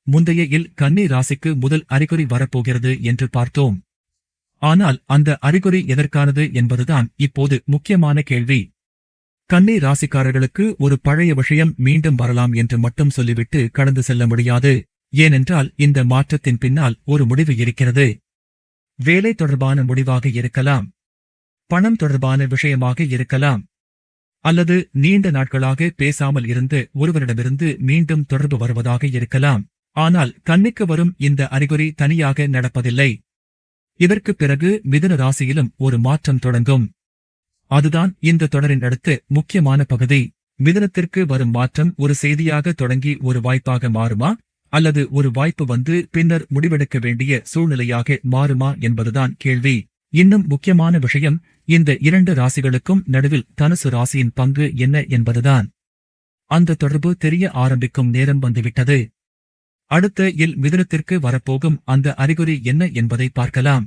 முந்தைய இல் கன்னி ராசிக்கு முதல் அறிகுறி வரப்போகிறது என்று பார்த்தோம். ஆனால் அந்த அறிகுறி எதற்கானது என்பதுதான் இப்போது முக்கியமான கேள்வி. கன்னி ராசிக்காரர்களுக்கு ஒரு பழைய விஷயம் மீண்டும் வரலாம் என்று மட்டும் சொல்லிவிட்டு கடந்து செல்ல முடியாது. ஏனென்றால் இந்த மாற்றத்தின் பின்னால் ஒரு முடிவு இருக்கிறது. வேலை தொடர்பான முடிவாக இருக்கலாம், பணம் தொடர்பான விஷயமாக இருக்கலாம், அல்லது நீண்ட நாட்களாக பேசாமல் இருந்து ஒருவரிடமிருந்து மீண்டும் தொடர்பு வருவதாக இருக்கலாம். ஆனால் கன்னிக்கு வரும் இந்த அறிகுறி தனியாக நடப்பதில்லை. இதற்குப் பிறகு மிதுன ராசியிலும் ஒரு மாற்றம் தொடங்கும். அதுதான் இந்த தொடரின் அடுத்த முக்கியமான பகுதி. மிதுனத்திற்கு வரும் மாற்றம் ஒரு செய்தியாக தொடங்கி ஒரு வாய்ப்பாக மாறுமா, அல்லது ஒரு வாய்ப்பு வந்து பின்னர் முடிவெடுக்க வேண்டிய சூழ்நிலையாக மாறுமா என்பதுதான் கேள்வி. இன்னும் முக்கியமான விஷயம், இந்த இரண்டு ராசிகளுக்கும் நடுவில் தனுசு ராசியின் பங்கு என்ன என்பதுதான். அந்த தொடர்பு தெரிய ஆரம்பிக்கும் நேரம் வந்துவிட்டது. அடுத்த இல் மிதுனத்திற்கு வரப்போகும் அந்த அறிகுறி என்ன என்பதை பார்க்கலாம்.